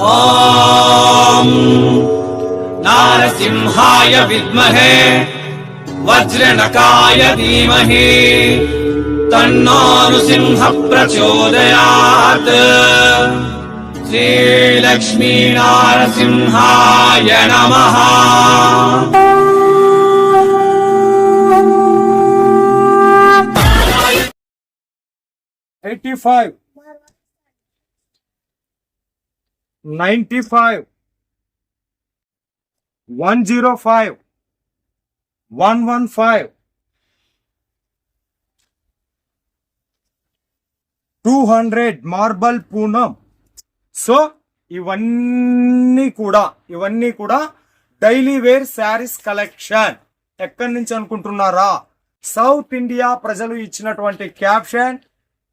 ఓం నారసింహాయ విద్మహే వజ్రనకాయ ధీమహి తన్నో నృసింహ ప్రచోదయాత్. శ్రీలక్ష్మీ నారసింహాయ నమః. 85 95 105 115 200 మార్బల్ పూనం. సో ఇవన్నీ కూడా డైలీ వేర్ శారీస్ కలెక్షన్. ఎక్కడి నుంచి అనుకుంటున్నారా? సౌత్ ఇండియా ప్రజలు ఇచ్చినటువంటి caption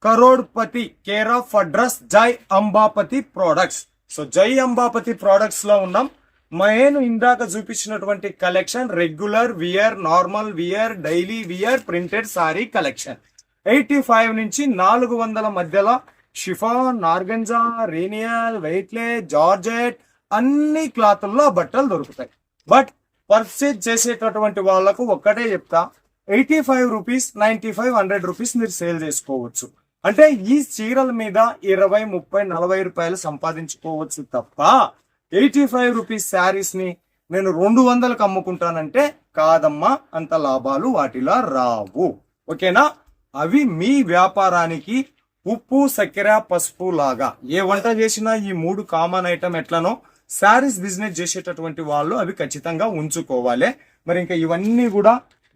crorepati care of address జై అంబాపతి ప్రొడక్ట్స్. సో జై అంబాపతి ప్రొడక్ట్స్ లో ఉన్నాం. నేను ఇందాక చూపించినటువంటి collection regular wear, normal wear, daily wear printed sari collection. 85 నుంచి 400 మధ్యలో షిఫాన్, ఆర్గంజా, రేనియల్, వెయిట్లెస్, జార్జెట్ అన్ని క్లాతుల్లో బట్టలు దొరుకుతాయి. బట్ పర్చేజ్ చేసేటటువంటి వాళ్ళకు ఒక్కటే చెప్తా, 85 రూపీస్, 95, 100 రూపీస్ మీరు సేల్ చేసుకోవచ్చు. అంటే ఈ చీరల మీద 20, 30, 40 రూపాయలు సంపాదించుకోవచ్చు తప్ప 85 రూపీస్ శారీస్ ని నేను 200కు అమ్ముకుంటానంటే కాదమ్మా, అంత లాభాలు వాటిలో రావు. ఓకేనా? అవి మీ వ్యాపారానికి ఉప్పు, చక్కెర, పసుపు లాగా. ఏ వంట చేసినా ఈ 3 కామన్ ఐటమ్ ఎట్లనో శారీస్ బిజినెస్ చేసేటటువంటి వాళ్ళు అవి ఖచ్చితంగా ఉంచుకోవాలి. మరి ఇంకా ఇవన్నీ కూడా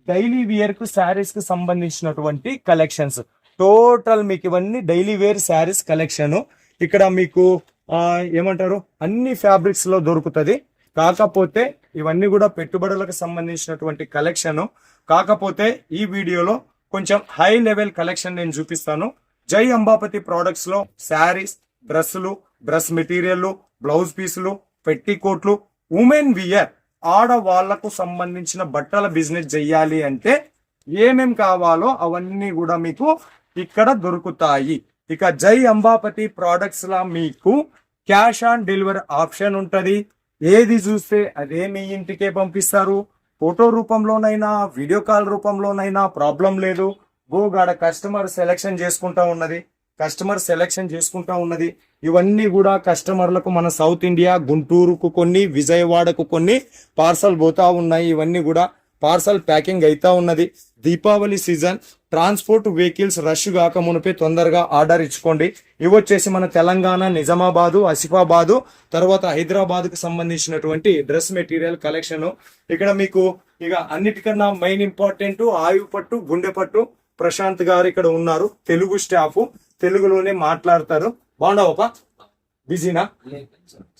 డైలీ వేర్ కు శారీస్ కు సంబంధించినటువంటి కలెక్షన్స్. టోటల్ మీకు ఇవన్నీ డైలీ వేర్ శారీస్ కలెక్షన్. ఇక్కడ మీకు ఏమంటారు, అన్ని ఫ్యాబ్రిక్స్ లో దొరుకుతుంది. కాకపోతే ఇవన్నీ కూడా పెట్టుబడులకు సంబంధించినటువంటి కలెక్షన్. కాకపోతే ఈ వీడియోలో కొంచెం హై లెవెల్ కలెక్షన్ నేను చూపిస్తాను. జై అంబాపతి ప్రొడక్ట్స్ లో శారీస్, డ్రెస్సులు, డ్రెస్ మెటీరియల్, బ్లౌజ్ పీసులు, పెట్టికోట్లు, ఉమెన్ వియర్, ఆడవాళ్లకు సంబంధించిన బట్టల బిజినెస్ చెయ్యాలి అంటే ఏమేం కావాలో అవన్నీ కూడా మీకు ఇక్కడ దొరుకుతాయి. ఇక జై అంబాపతి ప్రొడక్ట్స్ లా మీకు క్యాష్ ఆన్ డెలివరీ ఆప్షన్ ఉంటది. ఏది చూస్తే అదే మీ ఇంటికే పంపిస్తారు. ఫోటో రూపంలోనైనా, వీడియో కాల్ రూపంలోనైనా ప్రాబ్లం లేదు. గోగాడ కస్టమర్ సెలెక్షన్ చేసుకుంటా ఉన్నది. ఇవన్నీ కూడా కస్టమర్లకు మన సౌత్ ఇండియా, గుంటూరుకు కొన్ని, విజయవాడకు కొన్ని పార్సల్ పోతా ఉన్నాయి. ఇవన్నీ కూడా పార్సల్ ప్యాకింగ్ అయితా ఉన్నది. Deepavali season, transport vehicles rush కాక మునిపే తొందరగా ఆర్డర్ ఇచ్చుకోండి. ఇవి వచ్చేసి మన తెలంగాణ, నిజామాబాదు, ఆసిఫాబాదు, తర్వాత హైదరాబాద్ కు సంబంధించినటువంటి డ్రెస్ మెటీరియల్ కలెక్షన్. ఇక్కడ మీకు ఇక అన్నిటికన్నా మెయిన్ ఇంపార్టెంట్ ఆయువు పట్టు, గుండె పట్టు. ప్రశాంత్ గారు ఇక్కడ ఉన్నారు, తెలుగు స్టాఫ్, తెలుగులోనే మాట్లాడతారు. బాగుండవప్ప? బిజీనా?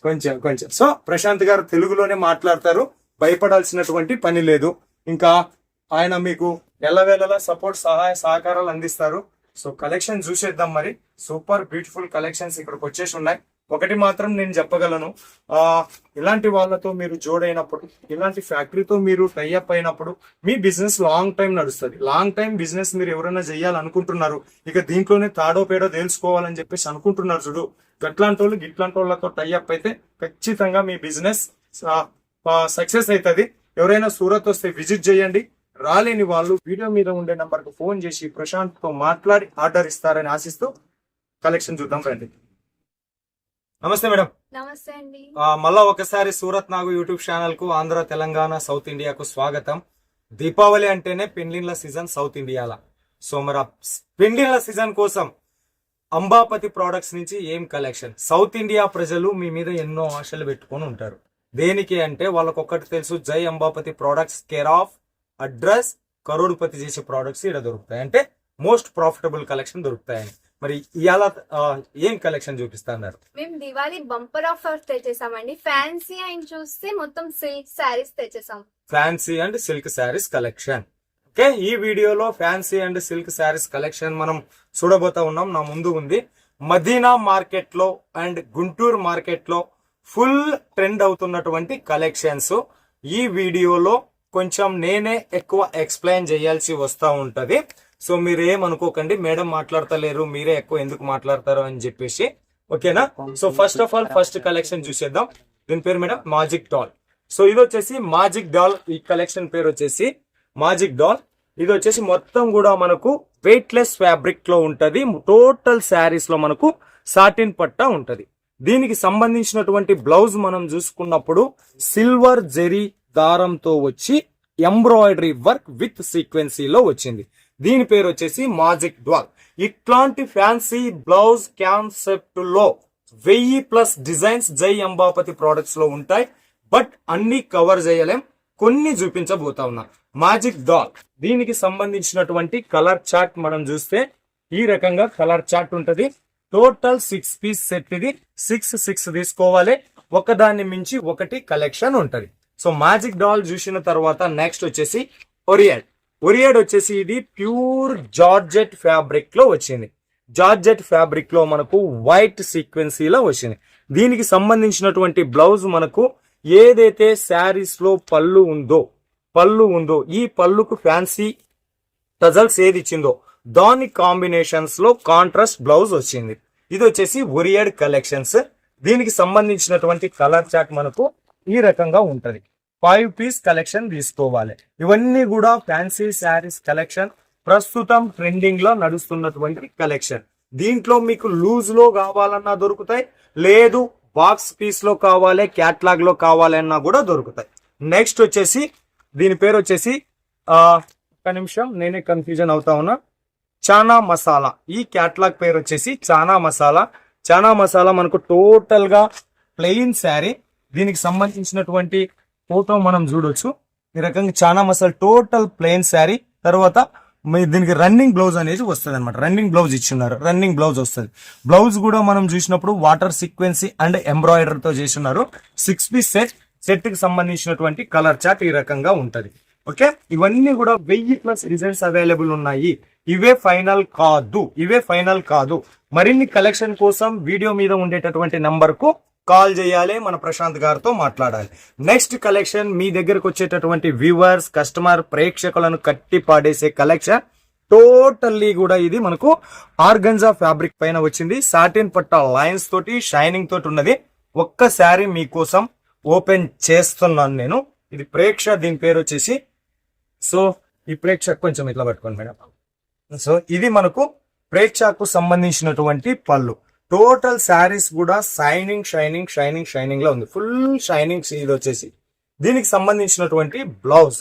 కొంచెం. సో ప్రశాంత్ గారు తెలుగులోనే మాట్లాడతారు, భయపడాల్సినటువంటి పని లేదు. ఇంకా ఆయన మీకు ఎల్లవేళలా సపోర్ట్, సహాయ సహకారాలు అందిస్తారు. సో కలెక్షన్ చూసేద్దాం. మరి సూపర్ బ్యూటిఫుల్ కలెక్షన్స్ ఇక్కడికి వచ్చేసి ఉన్నాయి. ఒకటి మాత్రం నేను చెప్పగలను, ఇలాంటి వాళ్ళతో మీరు జోడైనప్పుడు, ఇలాంటి ఫ్యాక్టరీతో మీరు టైఅప్ అయినప్పుడు మీ బిజినెస్ లాంగ్ టైం నడుస్తుంది. లాంగ్ టైం బిజినెస్ మీరు ఎవరైనా చేయాలనుకుంటున్నారు, ఇక దీంట్లోనే తాడో పేడో తెలుసుకోవాలని చెప్పేసి అనుకుంటున్నారు చూడు, గిట్లాంటి వాళ్ళతో టైఅప్ అయితే ఖచ్చితంగా మీ బిజినెస్ సక్సెస్ అవుతుంది. ఎవరైనా సూరత్ వస్తే విజిట్ చేయండి. రాలేని వాళ్ళు వీడియో మీద ఉండే నంబర్ కు ఫోన్ చేసి ప్రశాంత్ తో మాట్లాడి ఆర్డర్ ఇస్తారని ఆశిస్తూ కలెక్షన్ చూద్దాం రండి. నమస్తే మేడం. నమస్తే అండి. మళ్ళా ఒకసారి సూరత్ నాగు యూట్యూబ్ ఛానల్ కు, ఆంధ్ర, తెలంగాణ, సౌత్ ఇండియాకు స్వాగతం. దీపావళి అంటేనే పెండ్లిన్ల సీజన్ సౌత్ ఇండియాల. సో మరి పెండ్లిన్ల సీజన్ కోసం అంబాపతి ప్రొడక్ట్స్ నుంచి ఏం కలెక్షన్? సౌత్ ఇండియా ప్రజలు మీ మీద ఎన్నో ఆశలు పెట్టుకొని ఉంటారు. దేనికి అంటే వాళ్ళకు ఒక్కటి తెలుసు, Jai Ambapathi products care of address crorepati చేసే ప్రొడక్ట్స్ ఇక్కడ దొరుకుతాయి, అంటే మోస్ట్ ప్రాఫిటబుల్ కలెక్షన్ దొరుకుతాయని. మరి ఇవాళ ఏం కలెక్షన్ చూపిస్తున్నారు? మేము దివాళీ బంపర్ ఆఫర్ తెచ్చేసామండి. ఫ్యాన్సీ అండ్ చూస్తే మొత్తం సిల్క్ శారీస్ తెచ్చేసాం. Fancy and silk saris collection. Okay, ఈ వీడియోలో fancy and silk saris collection మనం చూడబోతా ఉన్నాం. నా ముందు ఉంది మదీనా మార్కెట్ లో అండ్ గుంటూరు మార్కెట్ లో ఫుల్ ట్రెండ్ అవుతున్నటువంటి కలెక్షన్స్. ఈ వీడియోలో కొంచెం నేనే ఎక్కువ ఎక్స్ప్లెయిన్ చేయాల్సి వస్తూ ఉంటది. సో మీరేమనుకోకండి, మేడం మాట్లాడతలేరు, మీరే ఎక్కువ ఎందుకు మాట్లాడతారు అని చెప్పేసి. ఓకేనా. So first of all first collection చూసేద్దాం. దీని పేరు మేడం మ్యాజిక్ డాల్. సో ఇది వచ్చేసి మ్యాజిక్ డాల్. ఈ కలెక్షన్ పేరు వచ్చేసి మ్యాజిక్ డాల్. ఇది వచ్చేసి మొత్తం కూడా మనకు వెయిట్లెస్ ఫ్యాబ్రిక్ లో ఉంటది. టోటల్ శారీస్ లో మనకు సాటిన్ పట్టా ఉంటది. దీనికి సంబంధించినటువంటి బ్లౌజ్ మనం చూసుకున్నప్పుడు సిల్వర్ జెరీ దారంతో వచ్చి ఎంబ్రాయిడరీ వర్క్ విత్ సీక్వెన్సీలో వచ్చింది. దీని పేరు వచ్చేసి మ్యాజిక్ డాల్. ఇట్లాంటి ఫ్యాన్సీ బ్లౌజ్ కాన్సెప్ట్ లో 1000+ డిజైన్స్ జై అంబాపతి ప్రొడక్ట్స్ లో ఉంటాయి. బట్ అన్ని కవర్ చేయలేం, కొన్ని చూపించబోతా ఉన్నా. మ్యాజిక్ డాల్ దీనికి సంబంధించినటువంటి కలర్ చార్ట్ మనం చూస్తే ఈ రకంగా కలర్ చార్ట్ ఉంటది. Total 6 piece set. ఇది 6 తీసుకోవాలి. ఒకదాన్ని మించి ఒకటి కలెక్షన్ ఉంటది. సో మ్యాజిక్ డాల్ చూసిన తర్వాత నెక్స్ట్ వచ్చేసి ఒరియాడ్. ఒరియాడ్ వచ్చేసి ఇది ప్యూర్ జార్జెట్ ఫ్యాబ్రిక్ లో వచ్చింది. జార్జెట్ ఫ్యాబ్రిక్ లో మనకు వైట్ సీక్వెన్సీలో వచ్చింది. దీనికి సంబంధించినటువంటి బ్లౌజ్ మనకు ఏదైతే శారీస్ లో పళ్ళు ఉందో ఈ పళ్ళుకు ఫ్యాన్సీ టజల్స్ ఏది ఇచ్చిందో దాని కాంబినేషన్స్ లో కాంట్రాస్ట్ బ్లౌజ్ వచ్చింది. ఇది వచ్చేసి ఒరియాడ్ కలెక్షన్స్. దీనికి సంబంధించినటువంటి కలర్ చార్ట్ మనకు ఈ రకంగా ఉంటది. 5 పీస్ కలెక్షన్ తీసుకోవాలి. ఇవన్నీ కూడా ఫ్యాన్సీ శారీస్ కలెక్షన్. ప్రస్తుతం ట్రెండింగ్ లో నడుస్తున్నటువంటి కలెక్షన్. దీంట్లో మీకు లూజ్ లో కావాలన్నా దొరుకుతాయి, లేదు బాక్స్ పీస్ లో కావాలి, క్యాట్లాగ్ లో కావాలన్నా కూడా దొరుకుతాయి. నెక్స్ట్ వచ్చేసి దీని పేరు వచ్చేసి ఒక్క నిమిషం నేనే కన్ఫ్యూజన్ అవుతా ఉన్నా. చానా మసాలా. ఈ క్యాట్లాగ్ పేరు వచ్చేసి చానా మసాలా. చానా మసాలా మనకు టోటల్ గా ప్లెయిన్ శారీ. దీనికి సంబంధించినటువంటి ఫోటో మనం చూడొచ్చు. ఈ రకంగా చానా మసాలా టోటల్ ప్లెయిన్ శారీ. తర్వాత దీనికి రన్నింగ్ బ్లౌజ్ అనేది వస్తుంది అనమాట. రన్నింగ్ బ్లౌజ్ ఇచ్చున్నారు. రన్నింగ్ బ్లౌజ్ వస్తుంది. బ్లౌజ్ కూడా మనం చూసినప్పుడు వాటర్ సీక్వెన్సీ అండ్ ఎంబ్రాయిడరీ తో చేస్తున్నారు. 6 పీస్ సెట్ కి సంబంధించినటువంటి కలర్ చార్ట్ ఈ రకంగా ఉంటది. ఓకే, ఇవన్నీ కూడా 1000+ డిజైన్స్ అవైలబుల్ ఉన్నాయి. ఇవే ఫైనల్ కాదు. మరిన్ని కలెక్షన్ కోసం వీడియో మీద ఉండేటటువంటి నంబర్ కు కాల్ చేయాలి. మన ప్రశాంత్ గారితో మాట్లాడాలి. నెక్స్ట్ కలెక్షన్ మీ దగ్గరకు వచ్చేటటువంటి వ్యూవర్స్, కస్టమర్, ప్రేక్షకులను కట్టి పాడేసే కలెక్షన్. టోటల్లీ కూడా ఇది మనకు ఆర్గంజా ఫ్యాబ్రిక్ పైన వచ్చింది. సాటిన్ పట్టా లైన్స్ తోటి షైనింగ్ తోటి ఉన్నది. ఒక్కసారి మీకోసం ఓపెన్ చేస్తున్నాను నేను. ఇది ప్రేక్ష. దీని పేరు వచ్చేసి సో ఈ ప్రేక్ష కొంచెం ఇట్లా పట్టుకోండి మేడం. సో ఇది మనకు ప్రేక్షకు సంబంధించినటువంటి పళ్ళు. టోటల్ శారీస్ కూడా షైనింగ్ లో ఉంది. Full shining. ఇది వచ్చేసి దీనికి సంబంధించినటువంటి బ్లౌజ్.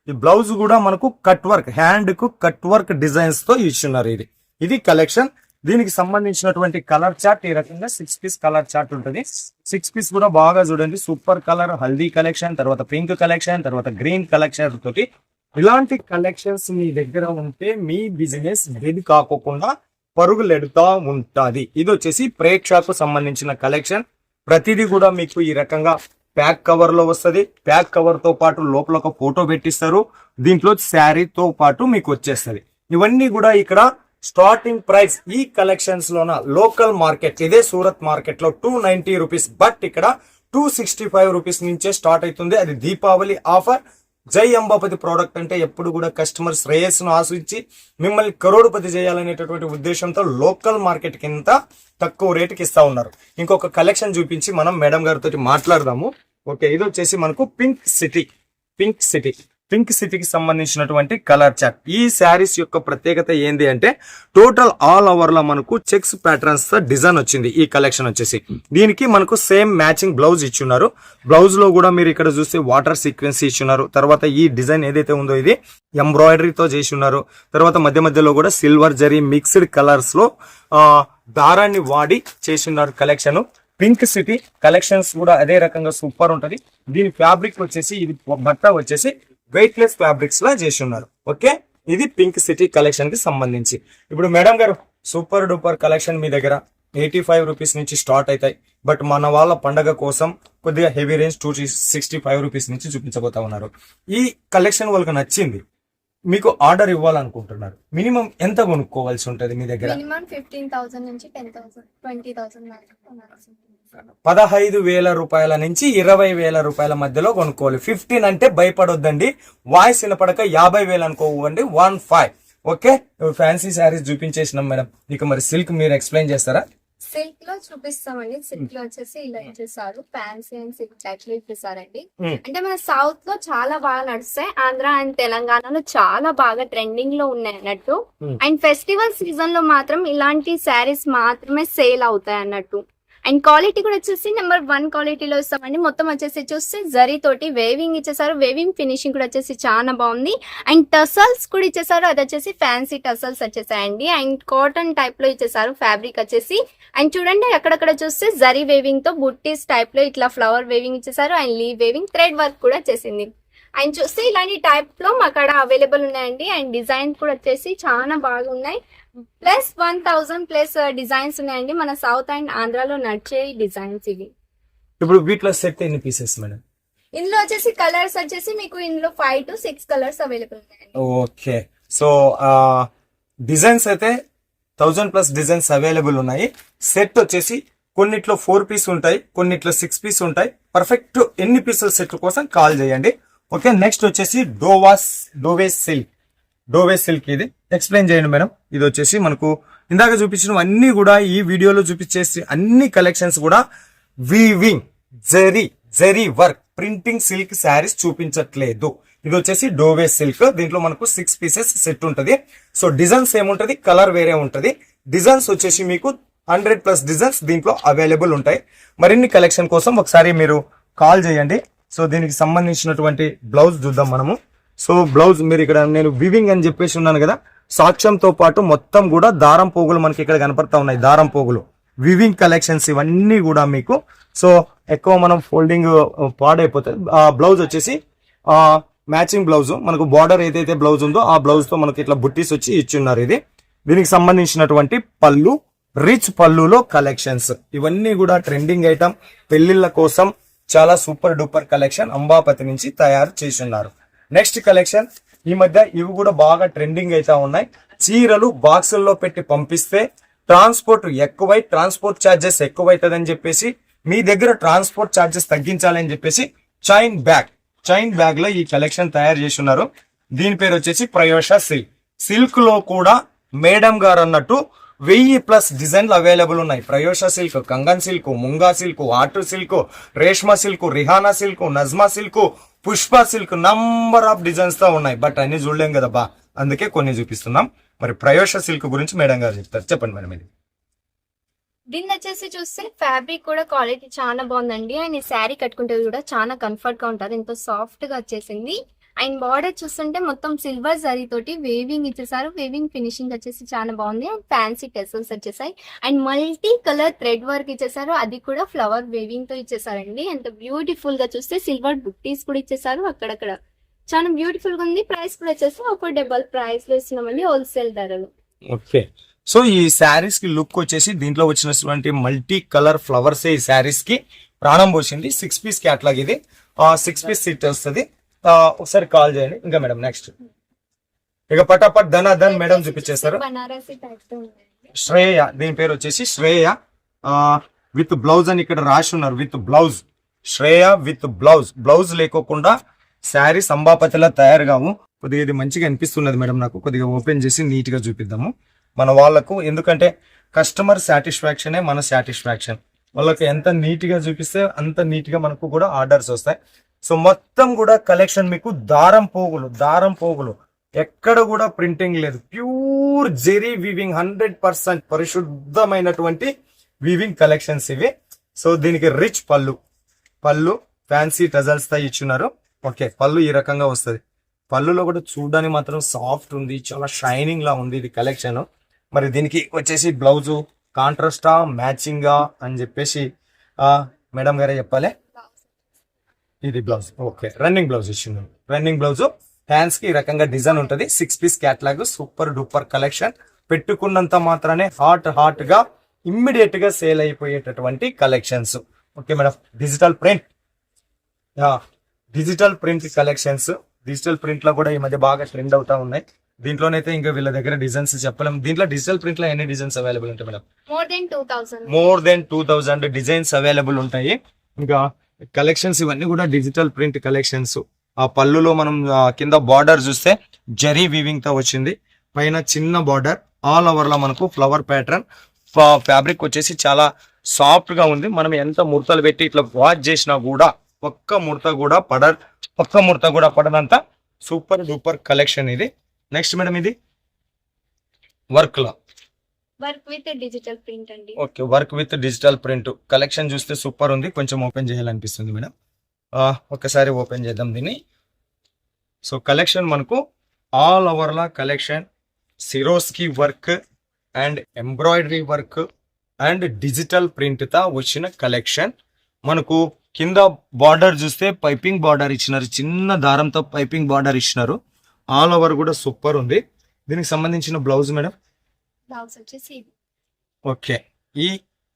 ఈ బ్లౌజ్ కూడా మనకు కట్ వర్క్, హ్యాండ్ కు కట్ వర్క్ డిజైన్స్ తో ఇచ్చున్నారు. ఇది కలెక్షన్. దీనికి సంబంధించినటువంటి కలర్ చార్ట్ ఈ రకంగా 6 పీస్ కలర్ చార్ట్ ఉంటుంది. 6 పీస్ కూడా బాగా చూడండి. సూపర్ కలర్ హల్దీ కలెక్షన్, తర్వాత పింక్ కలెక్షన్, తర్వాత గ్రీన్ కలెక్షన్ తోటి ఇలాంటి కలెక్షన్స్ మీ దగ్గర ఉంటే మీ బిజినెస్ డెడ్ కాకోకుండా పరుగులెడుతా ఉంటది. ఇది వచ్చేసి ప్రేక్షకు సంబంధించిన కలెక్షన్. ప్రతిదీ కూడా మీకు ఈ రకంగా ప్యాక్ కవర్ లో వస్తుంది. ప్యాక్ కవర్ తో పాటు లోపల ఒక ఫోటో పెట్టిస్తారు. దీంట్లో శారీతో పాటు మీకు వచ్చేస్తుంది. ఇవన్నీ కూడా ఇక్కడ స్టార్టింగ్ ప్రైస్ ఈ కలెక్షన్స్ లోన లోకల్ మార్కెట్ ఇదే సూరత్ మార్కెట్ లో 290 రూపీస్. బట్ ఇక్కడ 265 రూపీస్ నుంచే స్టార్ట్ అవుతుంది. అది దీపావళి ఆఫర్. జై అంబాపతి ప్రోడక్ట్ అంటే ఎప్పుడు కూడా కస్టమర్ శ్రేయస్సును ఆశించి మిమ్మల్ని కరోడుపతి చేయాలనేటటువంటి ఉద్దేశంతో లోకల్ మార్కెట్ కింద తక్కువ రేటుకి ఇస్తా ఉన్నారు. ఇంకొక కలెక్షన్ చూపించి మనం మేడం గారితో మాట్లాడదాము. ఓకే, ఇది వచ్చేసి మనకు పింక్ సిటీకి సంబంధించినటువంటి కలర్ చార్ట్. ఈ శారీస్ యొక్క ప్రత్యేకత ఏంది అంటే టోటల్ ఆల్ ఓవర్ లో మనకు చెక్స్ ప్యాటర్న్స్ తో డిజైన్ వచ్చింది. ఈ కలెక్షన్ వచ్చేసి దీనికి మనకు సేమ్ మ్యాచింగ్ బ్లౌజ్ ఇచ్చున్నారు. బ్లౌజ్ లో కూడా మీరు ఇక్కడ చూస్తే వాటర్ సీక్వెన్స్ ఇచ్చున్నారు. తర్వాత ఈ డిజైన్ ఏదైతే ఉందో ఇది ఎంబ్రాయిడరీతో చేసి ఉన్నారు. తర్వాత మధ్య మధ్యలో కూడా సిల్వర్ జరీ మిక్స్డ్ కలర్స్ లో దారాన్ని వాడి చేసి ఉన్నారు కలెక్షన్. పింక్ సిటీ కలెక్షన్స్ కూడా అదే రకంగా సూపర్ ఉంటది. దీని ఫ్యాబ్రిక్ వచ్చేసి ఇది బట్ట వచ్చేసి వెయిట్లెస్ ఫ్యాబ్రిక్స్ లా చేసి ఉన్నారు. ఓకే, ఇది పింక్ సిటీ కలెక్షన్ కి సంబంధించి. ఇప్పుడు మేడం గారు సూపర్ డూపర్ కలెక్షన్ మీ దగ్గర 85 రూపీస్ నుంచి స్టార్ట్ అవుతాయి. బట్ మన వాళ్ళ పండగ కోసం కొద్దిగా హెవీ రేంజ్ 265 రూపీస్ నుంచి చూపించబోతా ఉన్నారు. ఈ కలెక్షన్ వాళ్ళకి నచ్చింది, మీకు ఆర్డర్ ఇవ్వాలనుకుంటున్నారు, మినిమం ఎంత కొనుక్కోవాల్సి ఉంటది మీ దగ్గర? మినిమం 15,000 నుంచి 10,000 20,000 వరకు. 15,000 రూపాయల నుంచి 20,000 రూపాయల మధ్యలో కొనుక్కోవాలి. 15 అంటే భయపడొద్దండి, వాయిస్ వినపడక 50,000 అనుకోవండి. 15. ఓకే, ఫ్యాన్సీ శారీస్ చూపించేసినాం మేడం. ఇక మరి సిల్క్ మీరు ఎక్స్ప్లెయిన్ చేస్తారా? సిల్క్ లో చూపిస్తామండి. సిల్క్ లో వచ్చేసి ఇలా ఇచ్చేసారు, ఫ్యాన్సీ అండ్ సిల్క్ టైప్ లో ఇచ్చేసారండి. అంటే మన సౌత్ లో చాలా బాగా నడుస్తాయి, ఆంధ్ర అండ్ తెలంగాణలో చాలా బాగా ట్రెండింగ్ లో ఉన్నాయి అన్నట్టు. అండ్ ఫెస్టివల్ సీజన్ లో మాత్రం ఇలాంటి శారీస్ మాత్రమే సేల్ అవుతాయి అన్నట్టు. అండ్ క్వాలిటీ కూడా వచ్చేసి నెంబర్ 1 క్వాలిటీలో ఇస్తామండి. మొత్తం వచ్చేసి చూస్తే జరీ తోటి వేవింగ్ ఇచ్చేసారు, వేవింగ్ ఫినిషింగ్ కూడా వచ్చేసి చాలా బాగుంది. అండ్ టసల్స్ కూడా ఇచ్చేసారు, అది వచ్చేసి ఫ్యాన్సీ టసల్స్ వచ్చేసాయండి. అండ్ కాటన్ టైప్ లో ఇచ్చేసారు ఫ్యాబ్రిక్ వచ్చేసి. అండ్ చూడండి అక్కడక్కడ చూస్తే జరీ వేవింగ్ తో బుట్టీస్ టైప్ లో ఇట్లా ఫ్లవర్ వేవింగ్ ఇచ్చేసారు. And leave weaving thread work కూడా వచ్చేసింది. అండ్ చూస్తే ఇలాంటి టైప్ లో మా కాడ అవైలబుల్ ఉన్నాయండి. అండ్ డిజైన్ కూడా వచ్చేసి చాలా బాగున్నాయి. ప్లస్ 1000 ప్లస్ డిజైన్స్ ఉన్నాయండి. మన సౌత్ అండ్ ఆంధ్రాలో నడిచే డిజైన్స్ ఇవి. ఇప్పుడు వీటిలో సెట్ ఎన్ని పీసెస్ మేడం? ఇందులో వచ్చేసి కలర్స్ వచ్చేసి మీకు ఇందులో 5 to 6 కలర్స్ అవైలబుల్ ఉన్నాయండి. ఓకే, సో డిజైన్స్ అయితే 1000+ డిజైన్స్ అవైలబుల్ ఉన్నాయి. సెట్ వచ్చేసి కొన్నిట్లో 4 పీస్ ఉంటాయి, కొన్నిట్లో 6 పీస్ ఉంటాయి. పర్ఫెక్ట్ ఎన్ని పీసుల సెట్ కోసం కాల్ చేయండి. ఓకే, నెక్స్ట్ వచ్చేసి డోవే సిల్క్ ఇది ఎక్స్ప్లెయిన్ చేయండి మేడం. ఇది వచ్చేసి మనకు ఇందాక చూపించిన అన్ని కూడా ఈ వీడియోలో చూపించేసి అన్ని కలెక్షన్స్ కూడా weaving zari work printing silk saris చూపించట్లేదు. ఇది వచ్చేసి డోవే సిల్క్. దీంట్లో మనకు 6 పీసెస్ సెట్ ఉంటది. సో డిజైన్స్ ఏముంటది, కలర్ వేరే ఉంటది. డిజైన్స్ వచ్చేసి మీకు 100+ డిజైన్స్ దీంట్లో అవైలబుల్ ఉంటాయి. మరిన్ని కలెక్షన్ కోసం ఒకసారి మీరు కాల్ చేయండి. సో దీనికి సంబంధించినటువంటి బ్లౌజ్ చూద్దాం మనము. సో బ్లౌజ్ మీరు ఇక్కడ నేను వివింగ్ అని చెప్పేసి ఉన్నాను కదా, సాక్ష్యంతో పాటు మొత్తం కూడా దారం పోగులు మనకి ఇక్కడ కనపడతా ఉన్నాయి. దారం పోగులు వివింగ్ కలెక్షన్స్ ఇవన్నీ కూడా మీకు. సో ఎక్కువ మనం ఫోల్డింగ్ పాడైపోతుంది. ఆ బ్లౌజ్ వచ్చేసి మ్యాచింగ్ బ్లౌజ్, మనకు బార్డర్ ఏదైతే బ్లౌజ్ ఉందో ఆ బ్లౌజ్ తో మనకి ఇట్లా బుట్టీస్ వచ్చి ఇచ్చున్నారు. ఇది దీనికి సంబంధించినటువంటి పళ్ళు, రిచ్ పళ్ళులో కలెక్షన్స్ ఇవన్నీ కూడా ట్రెండింగ్ ఐటమ్. పెళ్లిళ్ళ కోసం చాలా సూపర్ డూపర్ కలెక్షన్ అంబాపతి నుంచి తయారు చేసి ఉన్నారు. నెక్స్ట్ కలెక్షన్ ఈ మధ్య ఇవి కూడా బాగా ట్రెండింగ్ అయితే ఉన్నాయి. చీరలు బాక్సుల్లో పెట్టి పంపిస్తే ట్రాన్స్పోర్ట్ ఛార్జెస్ ఎక్కువైతుందని చెప్పేసి మీ దగ్గర ట్రాన్స్పోర్ట్ ఛార్జెస్ తగ్గించాలని చెప్పేసి చైన్ బ్యాగ్ లో ఈ కలెక్షన్ తయారు చేసి ఉన్నారు. దీని పేరు వచ్చేసి ప్రయోష సిల్క్. సిల్క్ లో కూడా మేడం గారు అన్నట్టు 1000+ డిజైన్లు అవైలబుల్ ఉన్నాయి. Prayosha silk, Kangan silk, Munga silk, ఆటు silk, Reshma silk, Rihana silk, Najma silk, Pushpa silk, number of designs తో ఉన్నాయి. బట్ అన్ని చూడలేం కదా బా, అందుకే కొన్ని చూపిస్తున్నాం. మరి ప్రయోష సిల్క్ గురించి మేడం గారు చెప్తారు, చెప్పండి మేడం. ఇది దీన్ని వచ్చేసి చూస్తే ఫ్యాబ్రిక్ కూడా క్వాలిటీ చాలా బాగుందండి. అండ్ ఈ శారీ కట్టుకుంటే కూడా చాలా కంఫర్ట్ గా ఉంటుంది, ఎంతో సాఫ్ట్ గా వచ్చేసింది. అండ్ బార్డర్ చూస్తుంటే మొత్తం సిల్వర్ జరీ తోటి వేవింగ్ ఇచ్చేసారు, వేవింగ్ ఫినిషింగ్ వచ్చేసి చాలా బాగుంది. అండ్ ఫ్యాన్సీ టెసల్స్ వచ్చేసాయి. And multi colour thread work ఇచ్చేసారు, అది కూడా ఫ్లవర్ వేవింగ్ తో ఇచ్చేసారండి. ఎంత బ్యూటిఫుల్ గా చూస్తే సిల్వర్ బుట్టీస్ కూడా ఇచ్చేసారు అక్కడక్కడ, చాలా బ్యూటిఫుల్ గా ఉంది. ప్రైస్ కూడా వచ్చేసి అఫోర్డబుల్ ప్రైస్ లో ఇస్తున్నామండి, హోల్సేల్ ధరలు. ఓకే, సో ఈ శారీస్ కి లుక్ వచ్చేసి దీంట్లో వచ్చినటువంటి మల్టీ కలర్ ఫ్లవర్స్ ఈ శారీస్ కి ప్రాణం పోసింది. 6 పీస్ క్యాట్లాగ్ ఇది, 6 పీస్ సెట్ వస్తుంది. ఒకసారి కాల్ చేయండి. ఇంకా మేడం నెక్స్ట్ ఇక పటాపట్ ధన్ మేడం చూపించేస్తారు. బనారసి టైప్ తో ఉంది. శ్రేయ, దీని పేరు వచ్చేసి శ్రేయ విత్ బ్లౌజ్ అని ఇక్కడ రాసి ఉన్నారు. With blouse, Shreya with blouse లేకోకుండా శారీస్ అంబాపతిలా తయారు కావు. కొద్దిగా ఇది మంచిగా అనిపిస్తున్నది మేడం నాకు. కొద్దిగా ఓపెన్ చేసి నీట్ గా చూపిద్దాము మన వాళ్ళకు, ఎందుకంటే కస్టమర్ సాటిస్ఫాక్షనే మన సాటిస్ఫాక్షన్. వాళ్ళకి ఎంత నీట్ గా చూపిస్తే అంత నీట్ గా మనకు కూడా ఆర్డర్స్ వస్తాయి. సో మొత్తం కూడా కలెక్షన్ మీకు దారం పోగులు ఎక్కడ కూడా ప్రింటింగ్ లేదు, ప్యూర్ జెరీ వీవింగ్, 100% పరిశుద్ధమైనటువంటి వీవింగ్ కలెక్షన్స్ ఇవి. సో దీనికి రిచ్ పళ్ళు ఫ్యాన్సీ టజల్స్ తో ఇచ్చున్నారు. ఓకే, పళ్ళు ఈ రకంగా వస్తుంది. పళ్ళులో కూడా చూడడానికి మాత్రం సాఫ్ట్ ఉంది, చాలా షైనింగ్ లా ఉంది ఇది కలెక్షన్. మరి దీనికి వచ్చేసి బ్లౌజు కాంట్రాస్టా మ్యాచింగా అని చెప్పేసి మేడం గారే చెప్పాలి. ఇది బ్లౌజ్. ఓకే, రన్నింగ్ బ్లౌజ్ ఇచ్చింది. రన్నింగ్ బ్లౌజ్, హ్యాండ్స్ కి ఈ రకంగా డిజైన్ ఉంటది. 6 piece catalogue, super duper collection. పెట్టుకున్నంత మాత్రానే హాట్ గా ఇమ్మీడియట్ గా సేల్ అయిపోయేటటువంటి collections. Okay madam, digital print collections. Digital print లో కూడా ఈ మధ్య బాగా ట్రెండ్ అవుతా ఉన్నాయి. దీంట్లోనైతే ఇంకా వీళ్ళ దగ్గర డిజైన్స్ చెప్పలేం. దీంట్లో డిజిటల్ ప్రింట్ లో ఎన్ని డిజైన్స్ అవైలబుల్ ఉంటాయి madam? More than 2000 designs available ఉంటాయి. ఇంకా కలెక్షన్స్ ఇవన్నీ కూడా డిజిటల్ ప్రింట్ కలెక్షన్స్. ఆ పళ్ళులో మనం కింద బార్డర్ చూస్తే జరీ వీవింగ్ తో వచ్చింది, పైన చిన్న బార్డర్, ఆల్ ఓవర్ లో మనకు ఫ్లవర్ ప్యాటర్న్, ఫ్యాబ్రిక్ వచ్చేసి చాలా సాఫ్ట్ గా ఉంది. మనం ఎంత ముడతలు పెట్టి ఇట్లా వాష్ చేసినా కూడా ఒక్క ముడత కూడా పడనంత సూపర్ డూపర్ కలెక్షన్ ఇది. నెక్స్ట్ మేడం ఇది వర్క్ లో వర్క్ విత్ డిజిటల్ ప్రింట్ అండి. Okay, work with digital print collection చూస్తే సూపర్ ఉంది. కొంచెం ఓపెన్ చేయాలనిపిస్తుంది మేడం. ఒకసారి ఓపెన్ చేద్దాం దీన్ని. సో కలెక్షన్ మనకు all over law collection Swarovski work and embroidery work and digital print తో వచ్చిన కలెక్షన్. మనకు కింద బార్డర్ చూస్తే పైపింగ్ బార్డర్ ఇచ్చినారు, చిన్న దారంతో పైపింగ్ బార్డర్ ఇచ్చినారు. ఆల్ ఓవర్ కూడా సూపర్ ఉంది. దీనికి సంబంధించిన బ్లౌజ్ మేడం. బ్లౌజ్ వచ్చేసి ఓకే, ఈ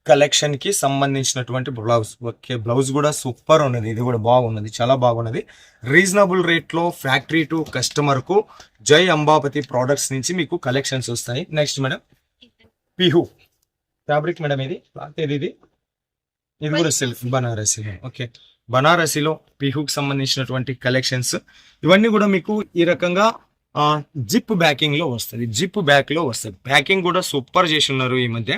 కలెక్షన్ కి సంబంధించినటువంటి బ్లౌజ్. ఓకే, బ్లౌజ్ కూడా సూపర్ ఉన్నది. ఇది కూడా బాగున్నది, చాలా బాగున్నది. రీజనబుల్ రేట్ లో ఫ్యాక్టరీ టు కస్టమర్ కు జై అంబాపతి ప్రోడక్ట్స్ నుంచి మీకు కలెక్షన్స్ వస్తాయి. Next madam Pihu fabric madam. ఇది ఇది కూడా సిల్క్ బనారసీలో. ఓకే, బనారసీలో పిహుకి సంబంధించినటువంటి కలెక్షన్స్ ఇవన్నీ కూడా మీకు ఈ రకంగా జిప్ బ్యాకింగ్ లో వస్తుంది, జిప్ బ్యాక్ లో వస్తుంది. ప్యాకింగ్ కూడా సూపర్ చేసి ఉన్నారు ఈ మధ్య.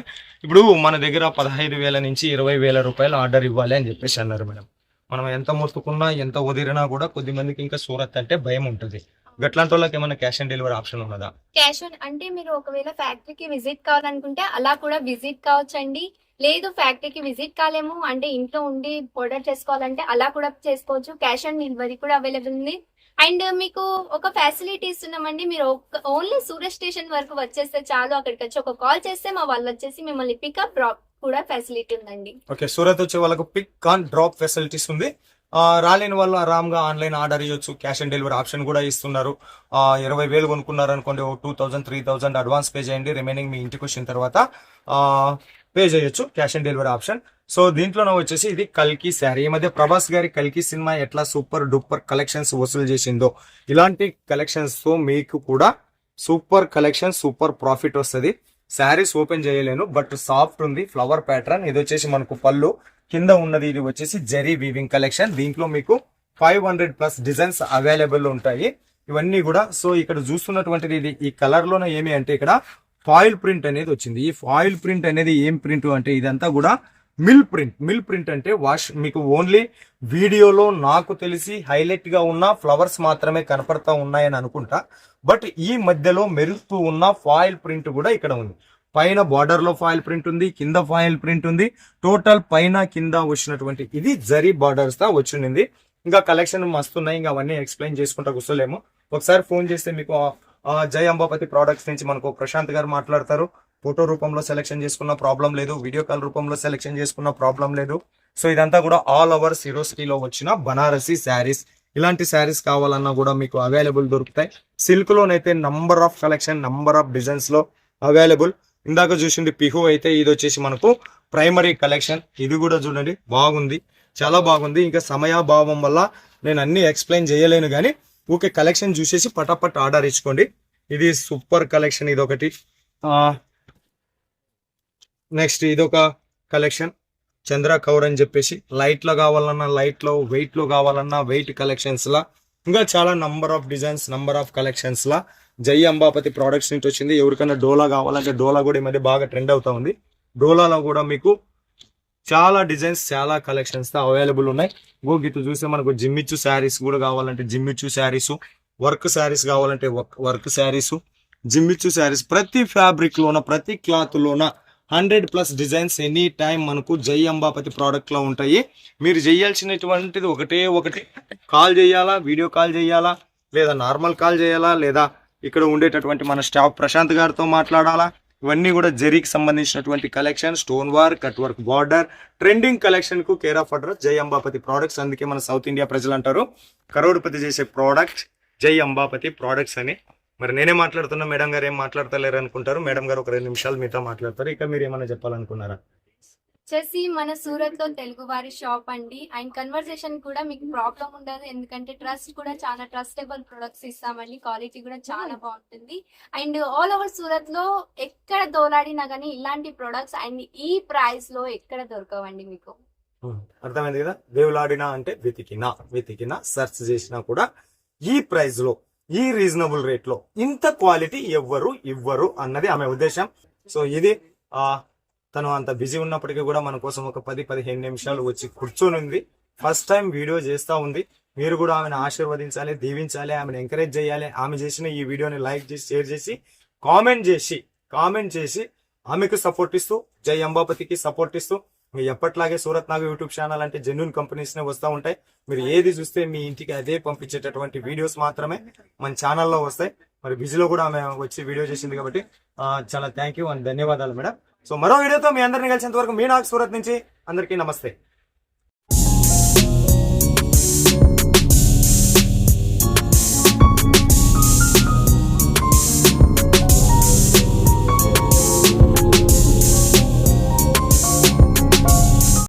ఇప్పుడు మన దగ్గర 15,000 నుంచి 20,000 రూపాయలు ఆర్డర్ ఇవ్వాలి అని చెప్పేసి అన్నారు మేడం. మనం ఎంత మొత్తుకున్నా ఎంత వదిలినా కూడా కొద్ది మందికి ఇంకా సూరత్ అంటే భయం ఉంటుంది. గట్లాంటి వాళ్ళకి ఏమైనా క్యాష్ ఆన్ డెలివరీ ఆప్షన్ ఉన్నదా? క్యాష్ ఆన్ అంటే మీరు ఒకవేళ ఫ్యాక్టరీకి విజిట్ కావాలనుకుంటే అలా కూడా విజిట్ కావచ్చండి. లేదు ఫ్యాక్టరీకి విజిట్ కాలేము అంటే ఇంట్లో ఉండి ఆర్డర్ చేసుకోవాలంటే అలా కూడా చేసుకోవచ్చు. క్యాష్ ఆన్ డెలివరీ కూడా అవైలబుల్ ఉంది. అండ్ మీకు ఒక ఫెసిలిటీ ఇస్తున్నామండి. మీరు ఓన్లీ సూరత్ స్టేషన్ వరకు వచ్చేస్తే చాలు. అక్కడికి వచ్చి ఒక కాల్ చేస్తే మా వాళ్ళు వచ్చేసి మిమ్మల్ని పికప్ డ్రాప్ కూడా ఫెసిలిటీ ఉందండి. ఓకే, సూరత్ వచ్చే వాళ్ళకు పిక్ అండ్ డ్రాప్ ఫెసిలిటీస్ ఉంది. రాలేని వాళ్ళు ఆరామ్గా ఆన్లైన్ ఆర్డర్ ఇవ్వచ్చు. క్యాష్ ఆన్ డెలివరీ ఆప్షన్ కూడా ఇస్తున్నారు. 20,000 కొనుక్కున్నారు అనుకోండి, 2,000 3,000 అడ్వాన్స్ పే చేయండి. రిమైనింగ్ మీ ఇంటికి వచ్చిన తర్వాత పే చేయొచ్చు. Cash on delivery option. So దీంట్లోనే వచ్చేసి ఇది కల్కి శారీ. ఈ మధ్య ప్రభాస్ గారి కల్కి సినిమా ఎట్లా సూపర్ డూపర్ కలెక్షన్స్ వసూలు చేసిందో ఇలాంటి కలెక్షన్స్ తో మీకు కూడా సూపర్ కలెక్షన్ సూపర్ ప్రాఫిట్ వస్తుంది. శారీస్ ఓపెన్ చేయలేను బట్ సాఫ్ట్ ఉంది, ఫ్లవర్ ప్యాటర్న్. ఇది వచ్చేసి మనకు పళ్ళు కింద ఉన్నది. ఇది వచ్చేసి జరీ వీవింగ్ కలెక్షన్. దీంట్లో మీకు 500+ డిజైన్స్ అవైలబుల్ ఉంటాయి ఇవన్నీ కూడా. సో ఇక్కడ చూస్తున్నటువంటిది ఇది ఈ కలర్ లోనే ఏమి అంటే ఇక్కడ ఫాయిల్ ప్రింట్ అనేది వచ్చింది. ఈ ఫాయిల్ ప్రింట్ అనేది ఏం ప్రింట్ అంటే ఇదంతా కూడా మిల్ ప్రింట్ అంటే మీకు ఓన్లీ వీడియోలో నాకు తెలిసి హైలైట్ గా ఉన్న ఫ్లవర్స్ మాత్రమే కనపడతా ఉన్నాయని అనుకుంటా. బట్ ఈ మధ్యలో మెరుస్తూ ఉన్న ఫాయిల్ ప్రింట్ కూడా ఇక్కడ ఉంది. పైన బార్డర్ లో ఫాయిల్ ప్రింట్ ఉంది, కింద ఫాయిల్ ప్రింట్ ఉంది. టోటల్ పైన కింద వచ్చినటువంటి ఇది జరీ బార్డర్స్ తో వచ్చింది. ఇంకా కలెక్షన్ మస్తున్నాయి, ఇంకా అవన్నీ ఎక్స్ప్లెయిన్ చేసుకుంటా కూర్చోలేము. ఒకసారి ఫోన్ చేస్తే మీకు జై అంబాపతి ప్రోడక్ట్స్ నుంచి మనకు ప్రశాంత్ గారు మాట్లాడతారు. ఫోటో రూపంలో సెలెక్షన్ చేసుకున్న ప్రాబ్లం లేదు, వీడియో కాల్ రూపంలో సెలెక్షన్ చేసుకున్న ప్రాబ్లం లేదు. సో ఇదంతా కూడా ఆల్ ఓవర్ సిరోసిటీలో వచ్చిన బనారసి శారీస్. ఇలాంటి శారీస్ కావాలన్నా కూడా మీకు అవైలబుల్ దొరుకుతాయి. సిల్క్ లోనైతే number of collection, number of designs లో అవైలబుల్. ఇందాక చూసింది పిహు అయితే ఇది వచ్చేసి మనకు ప్రైమరీ కలెక్షన్. ఇది కూడా చూడండి బాగుంది, చాలా బాగుంది. ఇంకా సమయాభావం వల్ల నేను అన్ని ఎక్స్ప్లెయిన్ చేయలేను కానీ ఊకే కలెక్షన్ చూసేసి పటాపట్ ఆర్డర్ ఇచ్చుకోండి. ఇది సూపర్ కలెక్షన్. ఇది ఒకటి. నెక్స్ట్ ఇదొక కలెక్షన్ చంద్ర కౌర్ అని చెప్పేసి లైట్ లో కావాలన్నా లైట్ లో, వెయిట్ లో కావాలన్నా వెయిట్ కలెక్షన్స్ లా, ఇంకా చాలా number of designs, number of collections లా జై అంబాపతి ప్రోడక్ట్స్ నుంచి వచ్చింది. ఎవరికైనా డోలా కావాలంటే డోలా కూడా ఈ మధ్య బాగా ట్రెండ్ అవుతా ఉంది. డోలాలో కూడా మీకు చాలా డిజైన్స్, చాలా కలెక్షన్స్ అవైలబుల్ ఉన్నాయి. గీత చూస్తే మనకు జిమ్మిచ్చు శారీస్ కూడా కావాలంటే జిమ్మిచ్చు శారీస్, వర్క్ శారీస్ కావాలంటే వర్క్ శారీస్, జిమ్మిచ్చు శారీస్. ప్రతి ఫ్యాబ్రిక్ లోన, ప్రతి క్లాత్ లోన 100+ డిజైన్స్ ఎనీ టైం మనకు జై అంబాపతి ప్రోడక్ట్ లో ఉంటాయి. మీరు చేయాల్సినటువంటిది ఒకటి కాల్ చేయాలా, వీడియో కాల్ చేయాలా, లేదా నార్మల్ కాల్ చేయాలా, లేదా ఇక్కడ ఉండేటటువంటి మన స్టాఫ్ ప్రశాంత్ గారితో మాట్లాడాలా. ఇవన్నీ కూడా జరీకి సంబంధించినటువంటి collection, stone work, cut work, border, trending collection కు కేర్ ఆఫ్ అడ్రస్ జై అంబాపతి ప్రోడక్ట్స్. అందుకే మన సౌత్ ఇండియా ప్రజలు అంటారు కరోడ్పతి చేసే ప్రోడక్ట్ జై అంబాపతి ప్రోడక్ట్స్ అని. మరి నేనే మాట్లాడుతున్నా, మేడం గారు ఏం మాట్లాడతలేరు అనుకుంటారు. మేడం గారు ఒక 2 నిమిషాలు మీతో మాట్లాడతారు. ఇక మీరు ఏమైనా చెప్పాలనుకున్నారా? వచ్చేసి మన సూరత్ లో తెలుగు వారి షాప్ అండి. అండ్ కన్వర్సేషన్ కూడా మీకు ప్రాబ్లం ఉండదు, ఎందుకంటే ట్రస్ట్ కూడా చాలా ట్రస్టబుల్ ప్రొడక్ట్స్ ఇస్తామండి. క్వాలిటీ కూడా చాలా బాగుంటుంది. అండ్ ఆల్ ఓవర్ సూరత్ లో ఎక్కడ దోలాడినా కానీ ఇలాంటి ప్రొడక్ట్స్ అండ్ ఈ ప్రైస్ లో ఎక్కడ దొరకవండి మీకు. అర్థమైంది కదా. దేవులాడినా అంటే వెతికినా సెర్చ్ చేసినా కూడా ఈ ప్రైస్ లో, ఈ రీజనబుల్ రేట్ లో ఇంత క్వాలిటీ ఎవ్వరు ఇవ్వరు అన్నది ఆమె ఉద్దేశం. సో ఇది తను అంత బిజీ ఉన్నప్పటికీ కూడా మన కోసం ఒక 10-15 నిమిషాలు వచ్చి కూర్చొని ఉంది. ఫస్ట్ టైం వీడియో చేస్తా ఉంది. మీరు కూడా ఆమెను ఆశీర్వదించాలి, దీవించాలి, ఆమెను ఎంకరేజ్ చేయాలి. ఆమె చేసిన ఈ వీడియోని లైక్ చేసి, షేర్ చేసి, కామెంట్ చేసి ఆమెకు సపోర్ట్ ఇస్తూ, జై అంబాపతికి సపోర్ట్ ఇస్తూ, మీరు ఎప్పట్లాగే సూరత్ నాగ్ యూట్యూబ్ ఛానల్ అంటే జెన్యూన్ కంపెనీస్ నే వస్తూ ఉంటాయి. మీరు ఏది చూస్తే మీ ఇంటికి అదే పంపించేటటువంటి వీడియోస్ మాత్రమే మన ఛానల్లో వస్తాయి. మరి బిజీలో కూడా ఆమె వచ్చి వీడియో చేసింది కాబట్టి చాలా థ్యాంక్ యూ అండ్ ధన్యవాదాలు మేడం. సో మరో వీడియోతో మీ అందరిని కలిసేంత వరకు మీ నాగ్ సూరత్ నుంచి అందరికీ నమస్తే.